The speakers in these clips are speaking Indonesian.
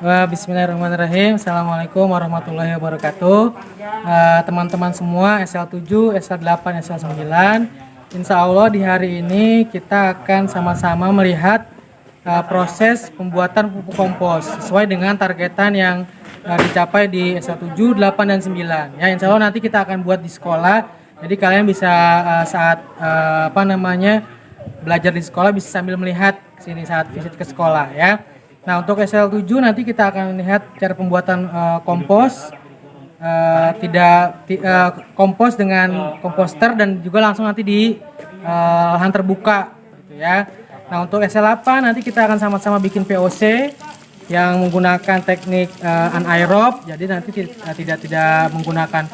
Bismillahirrahmanirrahim. Assalamualaikum warahmatullahi wabarakatuh. Teman-teman semua SL7, SL8, SL9. Insya Allah di hari ini kita akan sama-sama melihat proses pembuatan pupuk kompos sesuai dengan targetan yang dicapai di SL7, 8, dan 9. Ya, insya Allah nanti kita akan buat di sekolah. Jadi kalian bisa saat belajar di sekolah bisa sambil melihat sini saat visit ke sekolah ya. Nah, untuk SL7 nanti kita akan lihat cara pembuatan kompos, kompos dengan komposter dan juga langsung nanti di lahan terbuka gitu ya. Nah, untuk SL8 nanti kita akan sama-sama bikin POC yang menggunakan teknik anaerob. Jadi nanti tidak menggunakan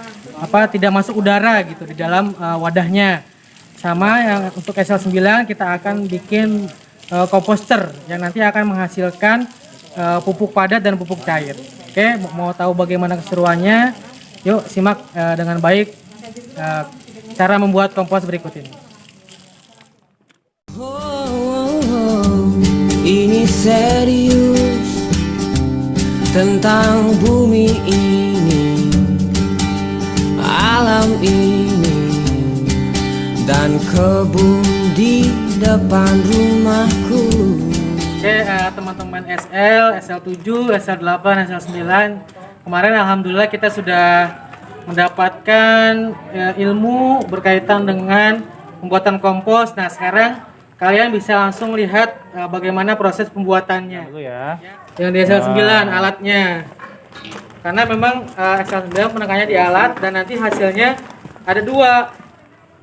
tidak masuk udara gitu di dalam wadahnya. Sama yang untuk SL9 kita akan bikin komposter yang nanti akan menghasilkan pupuk padat dan pupuk cair. Oke, mau tahu bagaimana keseruannya? Yuk simak dengan baik cara membuat kompos berikut ini. Ini serius tentang bumi ini, alam ini, dan kebun di depan rumahku. Oke, teman-teman SL, SL7, SL8, SL9. Kemarin alhamdulillah kita sudah mendapatkan ilmu berkaitan dengan pembuatan kompos. Nah, sekarang kalian bisa langsung lihat bagaimana proses pembuatannya. Yang di SL9 alatnya. Karena memang SL9 penekanannya di alat dan nanti hasilnya ada dua,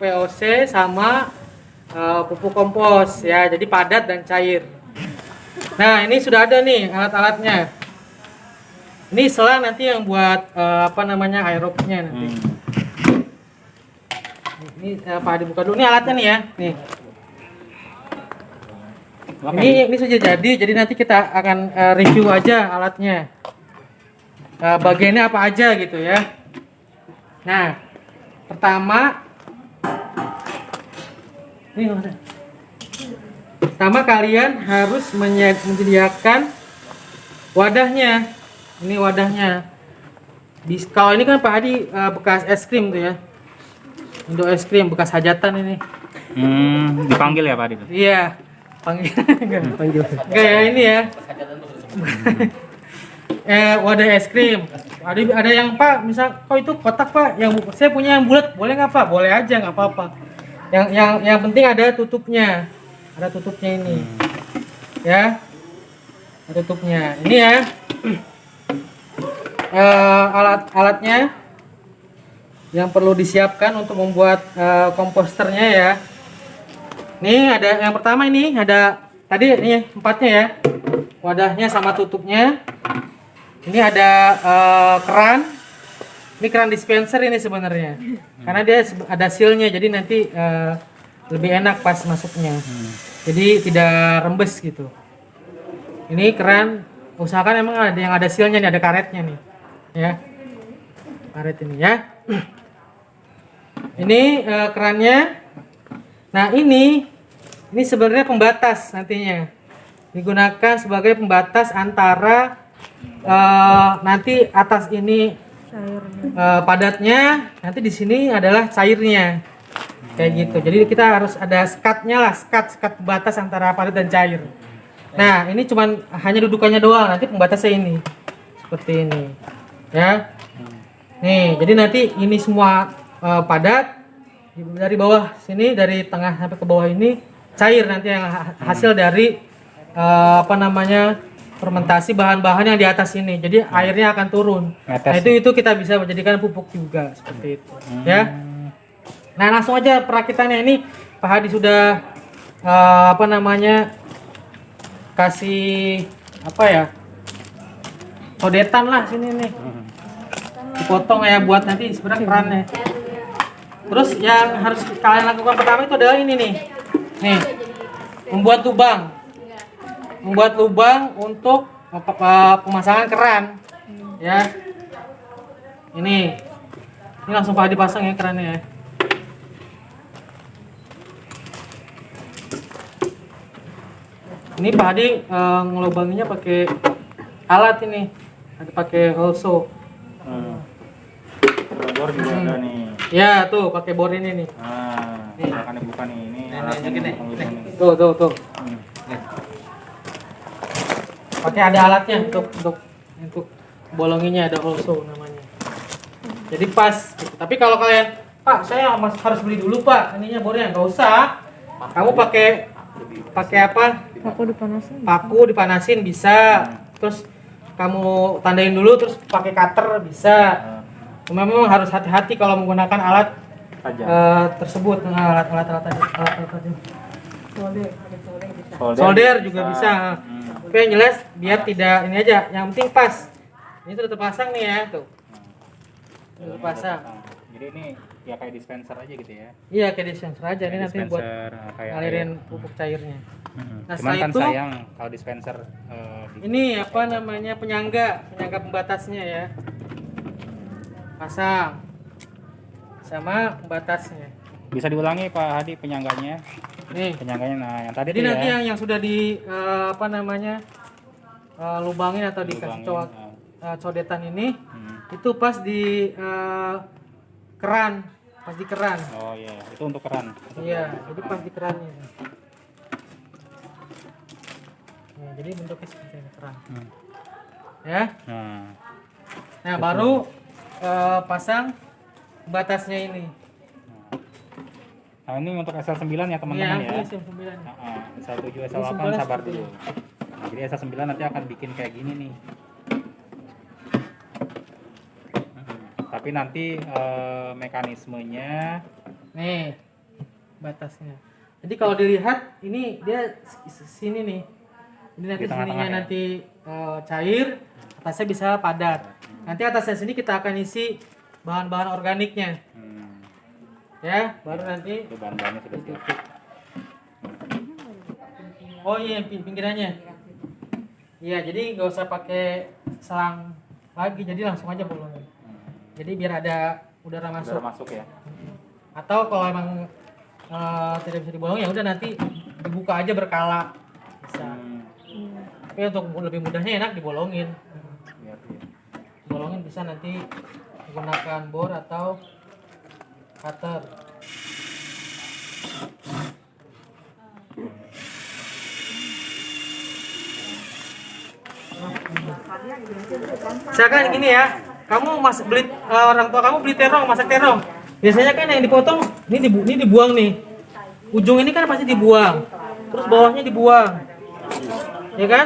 POC sama pupuk kompos ya, jadi padat dan cair. Nah, ini sudah ada nih alat-alatnya. Ini selang nanti yang buat aerobnya nanti. Ini Pak Adi buka dulu nih alatnya nih ya. Nih. Ini sudah jadi nanti kita akan review aja alatnya. Bagiannya apa aja gitu ya. Nah, pertama kalian harus menyediakan wadahnya. Ini wadahnya. Kalau ini kan Pak Adi bekas es krim tuh ya. Indo es krim bekas hajatan ini. Dipanggil ya Pak Adi? Iya, panggil. Enggak ya ini ya. Wadah es krim. Ada yang Pak, misal kok itu kotak Pak, yang saya punya yang bulat, boleh nggak Pak? Boleh aja, nggak apa-apa. Yang penting ada tutupnya. Ada tutupnya ini. Ya. Ada tutupnya. Ini ya. Alatnya yang perlu disiapkan untuk membuat komposternya ya. Nih ada yang pertama, ini ada tadi ini 4-nya ya. Wadahnya sama tutupnya. Ini ada keran. Ini keran dispenser ini sebenarnya. Karena dia ada sealnya, jadi nanti lebih enak pas masuknya. Jadi tidak rembes gitu. Ini keran, usahakan emang ada yang ada sealnya nih, ada karetnya nih. Ya. Karet ini ya. Ini kerannya. Nah, ini sebenarnya pembatas nantinya. Digunakan sebagai pembatas antara nanti atas ini padatnya, nanti di sini adalah cairnya. Kayak gitu. Jadi kita harus ada skatnya lah, skat pembatas antara padat dan cair. Nah, ini cuman hanya dudukannya doang, nanti pembatasnya ini. Seperti ini. Ya. Nih, jadi nanti ini semua padat, dari bawah sini, dari tengah sampai ke bawah ini cair, nanti yang hasil dari fermentasi bahan-bahan yang di atas ini. Jadi airnya akan turun. Nah, itu kita bisa menjadikan pupuk juga seperti itu. Ya. Nah, langsung aja perakitannya. Ini Pak Hadi sudah kasih sodetan lah sini nih. Dipotong ya buat nanti sebenarnya kerannya. Terus yang harus kalian lakukan pertama itu adalah ini nih. Nih. Membuat lubang untuk pemasangan keran. Ya. Ini langsung Pak dipasang ya kerannya ya. Ini Pak Hadi ngelubanginya pakai alat ini. Ada pakai also. Bor juga ada nih. Ya, tuh pakai bor ini nih. Nah, Nih. akan dibuka nih. Ini Nih, alatnya nih, nih, nih. pengujian nih. Tuh. Hmm. Pakai ada alatnya untuk bolonginnya, ada also namanya. Jadi pas gitu. Tapi kalau kalian, Pak, saya harus beli dulu Pak ininya bornya, nggak usah. Kamu pakai apa? Paku dipanasin bisa. Terus kamu tandain dulu, terus pakai cutter bisa. Cuma memang harus hati-hati kalau menggunakan alat Tajam. tersebut. Nah, alat tadi. Solder juga bisa. Tapi yang jelas biar tidak ini aja. Yang penting pas. Ini sudah terpasang nih ya, tuh. Sudah terpasang. Jadi ini ya kayak dispenser aja gitu ya. Iya, kayak dispenser aja ini Kayak nanti buat dispenser, kayak ngalirin air. pupuk cairnya. Nah, Cuman setelah kan itu sayang kalau dispenser ini apa namanya penyangga pembatasnya ya. Pasang sama pembatasnya. bisa diulangi Pak Hadi penyangganya. Nih. Penyangganya nah yang tadi Jadi tuh nanti ya. yang sudah di apa namanya lubangin atau dikasih Lubangin, codetan ini itu pas di keran, pas di keran. Oh iya, itu untuk keran. Iya, jadi pas di kerannya. Nah, jadi bentuknya seperti ini keran. Ya. Nah, baru pasang batasnya ini. Nah, ini untuk SL9 ya teman-teman ya. Iya, SL9. SL7, SL8 SL9 sabar seperti dulu. Nah, jadi SL9 nanti akan bikin kayak gini nih. Tapi nanti mekanismenya Nih, batasnya. Jadi kalau dilihat ini dia sini nih. Ini nanti Di tengah-tengah sininya ya? nanti cair, atasnya bisa padat. Nanti atasnya sini kita akan isi bahan-bahan organiknya. Ya, baru nanti itu bahan-bahannya sudah siap. oh iya pinggirannya. Iya, jadi nggak usah pakai selang lagi, jadi langsung aja bolongin. Jadi biar ada udara masuk. Sudah masuk ya. Atau kalau emang tidak bisa dibolong ya udah nanti dibuka aja berkala. Bisa. Tapi untuk lebih mudahnya enak dibolongin. Iya. Bolongin bisa nanti menggunakan bor atau cutter. Misalkan gini ya, kamu beli orang tua kamu beli terong, masak terong. Biasanya kan yang dipotong ini dibuang nih. Ujung ini kan pasti dibuang. Terus bawahnya dibuang. Ya kan?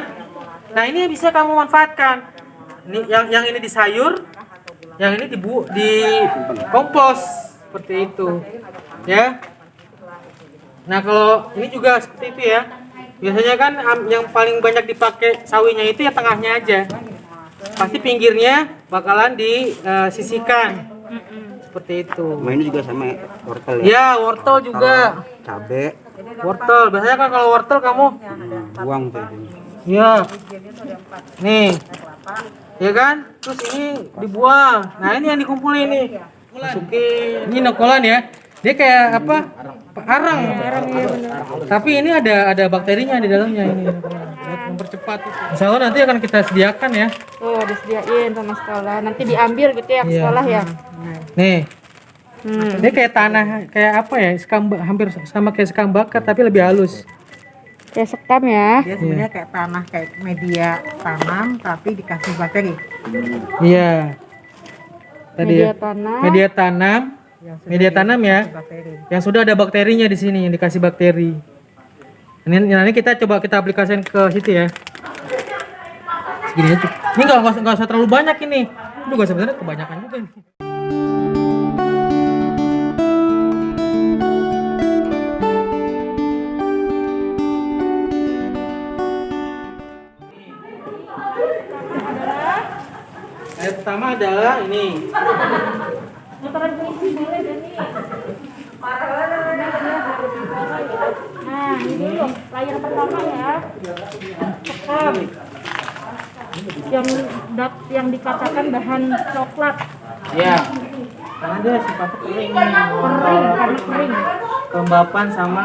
Nah, ini bisa kamu manfaatkan. Ini yang ini di sayur, yang ini di kompos seperti itu. Ya. Nah, kalau ini juga seperti itu ya. Biasanya kan yang paling banyak dipakai sawinya itu ya tengahnya aja. Pasti pinggirnya bakalan disisihkan. Seperti itu. Nah, ini juga sama wortel ya. Ya, wortel juga. Cabe Wortel. Biasanya kan kalau wortel kamu buang tadi. ya. Nih. Ya kan? Terus ini dibuang. Nah, ini yang dikumpulin nih. Masukin. Ini nokolan ya. Dia kayak apa? Arang. Tapi ini ada bakterinya di dalamnya ini. Buat mempercepat itu. Insya Allah nanti akan kita sediakan ya. Tuh disediain sama sekolah. Nanti diambil gitu ya ke Iya. sekolah ya. Nih. Dia kayak tanah, kayak apa ya? Hampir sama kayak sekam bakar tapi lebih halus. Kayak sekam ya. Dia sebenarnya kayak tanah, kayak media tanam tapi dikasih bakteri. Iya. Tadi Media ya. tanam. Media tanam. Yang sudah Media tanam ya. dikasih bakteri. Yang sudah ada bakterinya di sini yang dikasih bakteri. Ini nanti kita coba kita aplikasikan ke situ ya. Segini aja. Ini nggak usah terlalu banyak ini. Ini juga sebenarnya kebanyakan juga nih. Yang pertama adalah ini. Nah, ini dulu layar pertama ya. Sekam. Yang dikatakan bahan coklat. Ya. Karena dia sifatnya kering. Karena kering. Kelembapan sama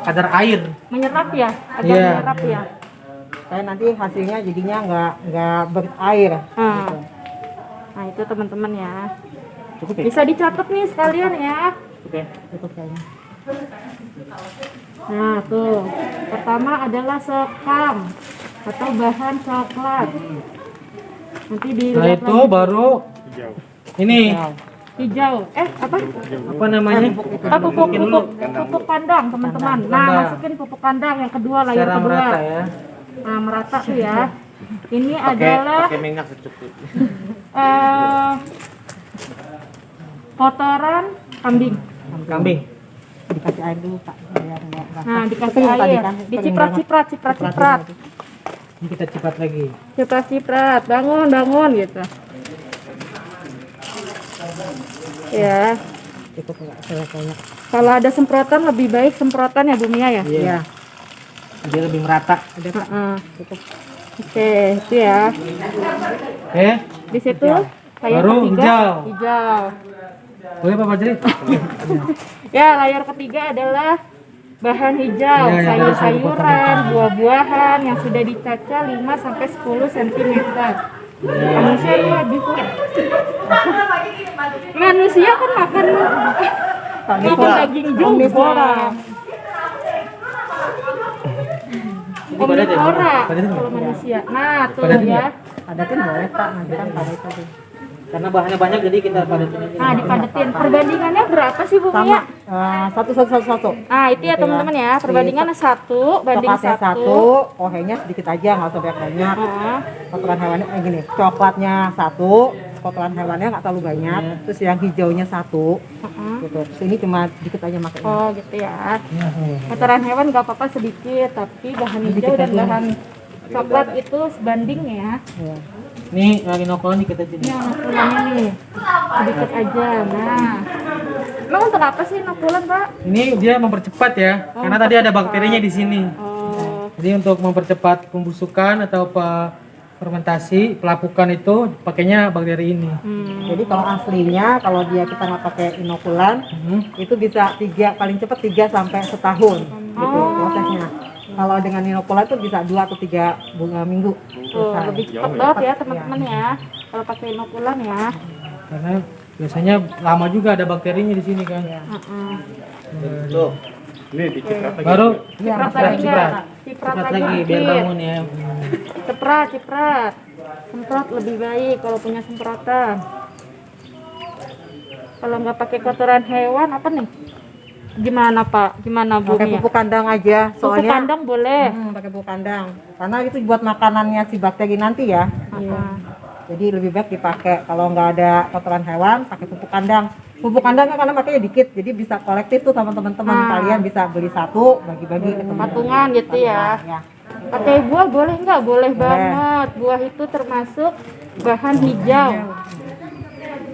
kadar air. Menyerap ya, agak Iya. menyerap ya. supaya nanti hasilnya jadinya nggak berair. Gitu. Nah itu teman-teman ya. Cukup ya? Bisa dicatat nih sekalian ya. Oke. Cukup kayaknya. Nah tuh, pertama adalah sekam atau bahan coklat. Nanti Nah dilihat itu lagi. baru ini Hijau. Apa? apa namanya? Pupuk kandang teman-teman. Nah Kandang. masukin pupuk kandang yang kedua, layer Secara kedua. merata ya. Nah merata tuh ya. Ini adalah Pakai minyak secukupnya. kotoran kambing. Kambing. Dikasih air dulu Pak, biar nggak basah. Nah dikasih Kering tadi air, kan, kering banget. diciprat. Ini kita cipat lagi. Ciprat, bangun gitu. Ya, Cukup nggak selesainya. kalau ada semprotan lebih baik semprotan ya Bu Mia ya. Iya. Dia lebih merata. Udah Pak. Cukup. Oke, itu ya. Oke. Di situ layer Baru ketiga hijau. Boleh Pak Fajri? Ya, layer ketiga adalah bahan hijau, Ya, yang ada sayur-sayuran, buah-buahan yang sudah dicaca 5 sampai 10 cm. Manusia ini lebih kurang. Manusia kan makan daging juga. Omnivora kalau manusia. Nah, tuh ya. Padatin boleh Pak, nanti kan padat tadi. Karena bahannya banyak jadi kita padatin aja. Nah, dipadetin. Perbandingannya berapa sih Bu Sama Mia? satu. Nah, itu ya teman-teman ya. Perbandingannya 1 banding Coklatnya 1. satu, ohenya sedikit aja, nggak usah banyak. Kotoran hewannya gini, coklatnya 1, kotoran hewannya nggak terlalu banyak. Terus yang hijaunya 1, gitu. Terus ini cuma dikit aja makanya. Oh, gitu ya. Kotoran hewan nggak apa-apa sedikit, tapi bahan hijau dan bahan coklat itu sebanding ya. Iya. Nih, inokulan dikit aja Ini nih. inokulannya nih, sedikit aja. Nah, emang untuk apa sih inokulan Pak? Ini dia mempercepat ya, karena tadi ada bakterinya di sini. Oh, Jadi untuk mempercepat pembusukan atau fermentasi, pelapukan itu pakainya bakteri ini. Jadi kalau aslinya, kalau dia kita nggak pakai inokulan, itu bisa paling cepat 3 sampai setahun gitu prosesnya. Kalau dengan inokulan itu bisa 2 atau 3 minggu. tuh selesai. lebih cepat banget ya teman-teman ya. Kalau pakai inokulan ya. Karena biasanya lama juga ada bakterinya di sini kan. Ini diciprat lagi. Baru Ciprat lagi ciprat. nggak? Ciprat Ciprat lagi lagi biar dikit. bangun ya. Ciprat. Semprot lebih baik kalau punya semprotan. Kalau nggak pakai kotoran hewan apa nih? Gimana Pak? Gimana Bu Pakai Mia? pupuk kandang aja, Pupuk soalnya kandang boleh. pakai pupuk kandang. Karena itu buat makanannya si bakteri nanti ya. Jadi lebih baik dipakai. Kalau nggak ada kotoran hewan, pakai pupuk kandang. Pupuk kandang kan karena makanya dikit, jadi bisa kolektif tuh sama teman-teman. Kalian bisa beli 1, bagi-bagi ke teman. Patungan gitu ya. Ya. Pakai buah boleh nggak? Boleh banget. Buah itu termasuk bahan hijau.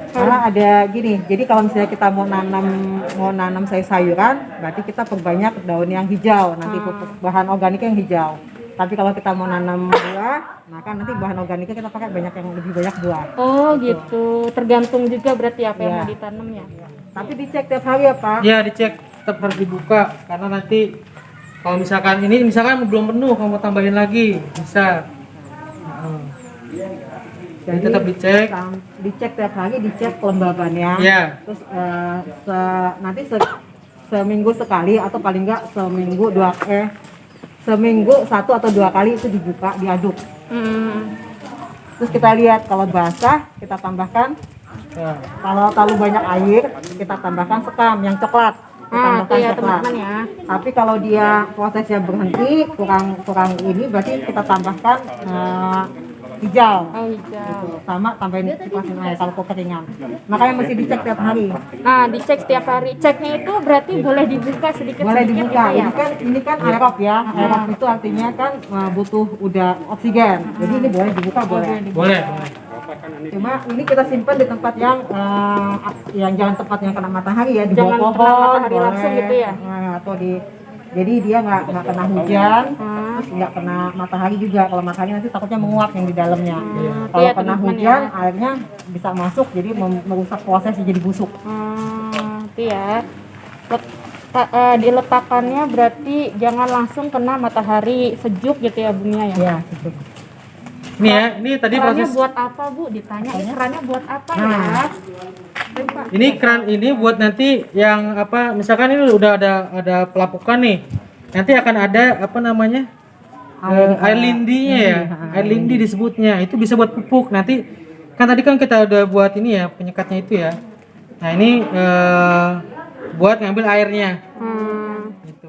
Karena ada gini, jadi kalau misalnya kita mau nanam sayur-sayuran, berarti kita perbanyak daun yang hijau, nanti pupuk bahan organiknya yang hijau. Tapi kalau kita mau nanam buah, maka nanti bahan organiknya kita pakai lebih banyak buah. Oh gitu. Tergantung juga berarti apa yang Iya. mau ditanam ya. Tapi dicek tiap hari ya Pak. Ya dicek, tetap harus dibuka karena nanti kalau misalkan belum penuh kamu tambahin lagi bisa. Jadi tetap dicek. Dicek tiap hari, dicek kelembabannya. Ya. Terus nanti seminggu sekali atau paling enggak seminggu 1 atau 2 kali itu dibuka, diaduk. Terus kita lihat kalau basah kita tambahkan, kalau terlalu banyak air kita tambahkan sekam yang coklat. Kita tambahkan Itu ya coklat. teman-teman ya. Tapi kalau dia prosesnya berhenti kurang ini berarti kita tambahkan hijau. Oh hijau. Sama tambahin kipasin air kalau kekeringan. Makanya mesti dicek tiap hari. Nah dicek setiap hari. Ceknya itu berarti boleh dibuka sedikit Boleh sedikit dibuka. gitu ya. Ini kan aerob ya. Aerob itu artinya kan butuh oksigen. Jadi ini boleh dibuka boleh. Boleh. Cuma ini kita simpan di tempat yang jangan tempat yang kena matahari ya, di Jangan bawah kena pohon matahari boleh. langsung gitu ya? Atau jadi dia nggak kena hujan, terus nggak kena matahari juga. Kalau matahari nanti takutnya menguap yang di dalamnya. Kalau Iya, kena teman-teman hujan, ya. airnya bisa masuk jadi merusak proses jadi busuk. Itu ya. diletakkannya berarti jangan langsung kena matahari sejuk gitu ya Bungnya ya. Ya, gitu. Ini ya, ini tadi Kerannya proses. buat apa Bu? Ditanya ini kerannya buat apa ya? Coba. Ini keran ini buat nanti yang apa? Misalkan ini udah ada pelapukan nih. Nanti akan ada apa namanya? Air lindinya ya. Air lindi disebutnya. Itu bisa buat pupuk. Nanti kan tadi kan kita udah buat ini ya, penyekatnya itu ya. Nah, ini buat ngambil airnya. Gitu.